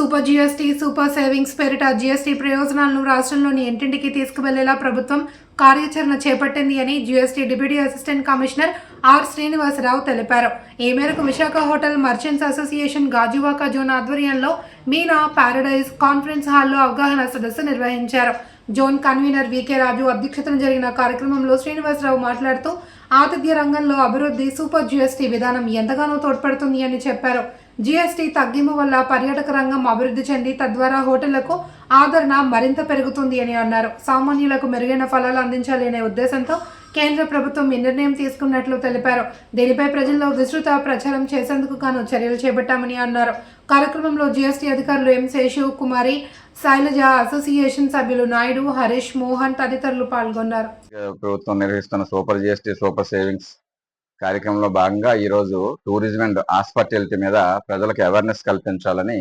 Super GST, super savings పేరిట GST ప్రయోజనాలను రాష్ట్రంలోని ఇంటింటికి తీసుకువెళ్లేలా ప్రభుత్వం కార్యాచరణ చేపట్టింది అని GST deputy assistant commissioner R Srinivasarao తెలిపారు. ఈ మేరకు Visakha hotel merchants association Gajuwaka zone ఆధ్వర్యంలో మీనా పారడైజ్ కాన్ఫరెన్స్ హాల్లో అవగాహన సదస్సు నిర్వహించారు. జోన్ కన్వీనర్ వికే రాజు అధ్యక్షతన జరిగిన కార్యక్రమంలో శ్రీనివాసరావు మాట్లాడుతూ ఆతిథ్య రంగంలో అభివృద్ధి సూపర్ జీఎస్టీ విధానం ఎంతగానో తోడ్పడుతుంది అని చెప్పారు. జీఎస్టీ తగ్గింపు వల్ల పర్యాటక రంగం అభివృద్ధి చెంది తద్వారా హోటళ్లకు ఆదరణ మరింత పెరుగుతుంది అని అన్నారు. సామాన్యులకు మెరుగైన ఫలాలు అందించాలి అనే ఉద్దేశంతో కేంద్ర ప్రభుత్వం ఈ నిర్ణయం తీసుకున్నట్లు తెలిపారు. దీనిపై ప్రజల్లో విస్తృత ప్రచారం చేసేందుకు గాను చర్యలు చేపట్టామని అన్నారు. కార్యక్రమంలో జీఎస్టీ అధికారులు ఎం శేషు కుమారి, శైలజ, అసోసియేషన్ సభ్యులు నాయుడు, హరీష్, మోహన్ తదితరులు పాల్గొన్నారు. ప్రభుత్వం నిర్వహిస్తున్న సూపర్ జీఎస్టీ, సూపర్ సేవింగ్స్ కార్యక్రమంలో భాగంగా ఈరోజు టూరిజం అండ్ హాస్పిటాలిటీ మీద ప్రజలకు అవేర్నెస్ కల్పించాలని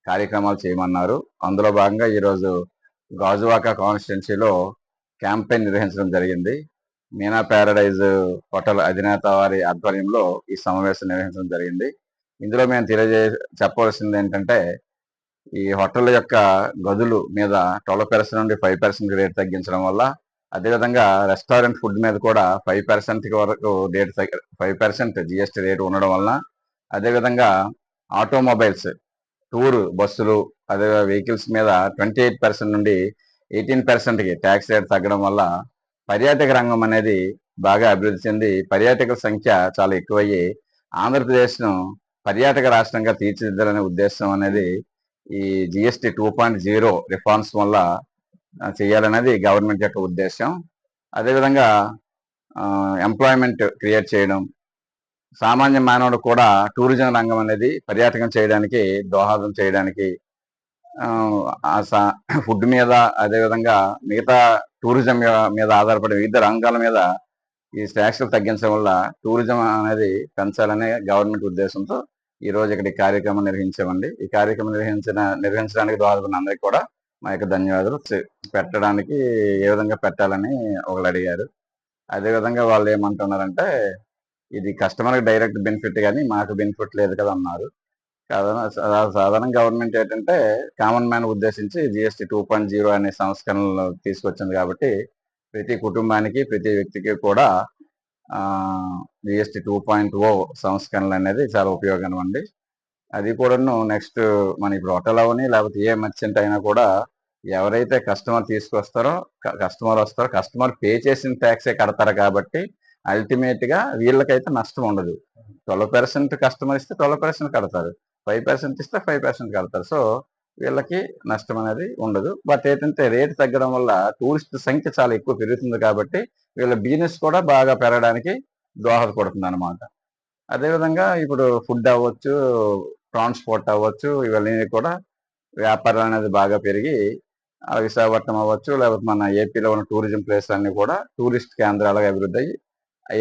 కార్యక్రమాలు చేయమన్నారు. అందులో భాగంగా ఈరోజు గాజువాక కాన్స్టిట్యున్సీలో క్యాంపెయిన్ నిర్వహించడం జరిగింది. మీనా ప్యారడైజ్ హోటల్ అధినేత వారి ఆధ్వర్యంలో ఈ సమావేశం నిర్వహించడం జరిగింది. ఇందులో మేము చెప్పవలసింది ఏంటంటే, ఈ హోటల్ యొక్క గదులు మీద 12% నుండి 5% రేట్ తగ్గించడం వల్ల, అదేవిధంగా రెస్టారెంట్ ఫుడ్ మీద కూడా 5% వరకు 5% జిఎస్టీ రేటు ఉండడం వలన, అదేవిధంగా ఆటోమొబైల్స్, టూర్ బస్సులు, అదే వెహికల్స్ మీద 28% నుండి 18%కి ట్యాక్స్ రేట్ తగ్గడం వల్ల పర్యాటక రంగం అనేది బాగా అభివృద్ధి చెంది పర్యాటకుల సంఖ్య చాలా ఎక్కువయ్యి ఆంధ్రప్రదేశ్ను పర్యాటక రాష్ట్రంగా తీర్చిదిద్దాలనే ఉద్దేశం అనేది ఈ జిఎస్టీ 2.0 రిఫార్మ్స్ వల్ల చేయాలనేది గవర్నమెంట్ యొక్క ఉద్దేశం. అదేవిధంగా ఎంప్లాయ్మెంట్ క్రియేట్ చేయడం, సామాన్య మానవుడు కూడా టూరిజం రంగం అనేది పర్యాటకం చేయడానికి దోహదం చేయడానికి, ఫుడ్ మీద, అదేవిధంగా మిగతా టూరిజం మీద ఆధారపడే వివిధ రంగాల మీద ఈ ట్యాక్స్లు తగ్గించడం వల్ల టూరిజం అనేది పెంచాలనే గవర్నమెంట్ ఉద్దేశంతో ఈరోజు ఇక్కడ ఈ కార్యక్రమం నిర్వహించామండి. ఈ కార్యక్రమం నిర్వహించడానికి దోహదపడిన అందరికీ కూడా మా యొక్క ధన్యవాదాలు. పెట్టడానికి ఏ విధంగా పెట్టాలని ఒకళ్ళు అడిగారు. అదేవిధంగా వాళ్ళు ఏమంటున్నారంటే, ఇది కస్టమర్కి డైరెక్ట్ బెనిఫిట్ కానీ మాకు బెనిఫిట్ లేదు కదా అన్నారు. సాధారణ గవర్నమెంట్ ఏంటంటే కామన్ మ్యాన్ ఉద్దేశించి జిఎస్టీ 2.0 అనే సంస్కరణలు తీసుకొచ్చింది కాబట్టి ప్రతి కుటుంబానికి, ప్రతి వ్యక్తికి కూడా జిఎస్టీ 2.0 సంస్కరణలు అనేది చాలా ఉపయోగం అండి. అది కూడాను నెక్స్ట్ మన ఇప్పుడు హోటల్ అవని లేకపోతే ఏ మర్చెంట్ అయినా కూడా ఎవరైతే కస్టమర్ తీసుకొస్తారో కస్టమర్ పే చేసిన ట్యాక్సే కడతారు కాబట్టి అల్టిమేట్ గా వీళ్ళకైతే నష్టం ఉండదు. 12% కస్టమర్ ఇస్తే 12% కడతారు, 5% ఇస్తే 5% కడతారు. సో వీళ్ళకి నష్టం అనేది ఉండదు. బట్ ఏంటంటే రేటు తగ్గడం వల్ల టూరిస్ట్ సంఖ్య చాలా ఎక్కువ పెరుగుతుంది కాబట్టి వీళ్ళ బిజినెస్ కూడా బాగా పెరగడానికి దోహదపడుతుంది అనమాట. అదేవిధంగా ఇప్పుడు ఫుడ్ అవ్వచ్చు, ట్రాన్స్పోర్ట్ అవ్వచ్చు, ఇవన్నీ కూడా వ్యాపారం అనేది బాగా పెరిగి విశాఖపట్నం అవ్వచ్చు, లేకపోతే మన ఏపీలో ఉన్న టూరిజం ప్లేస్ అన్ని కూడా టూరిస్ట్ కేంద్రాలుగా అభివృద్ధి అయ్యి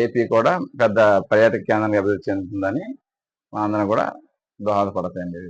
ఏపీ కూడా పెద్ద పర్యాటక కేంద్రానికి అభివృద్ధి చెందుతుందని మా అందరం కూడా దోహదపడతాయండి.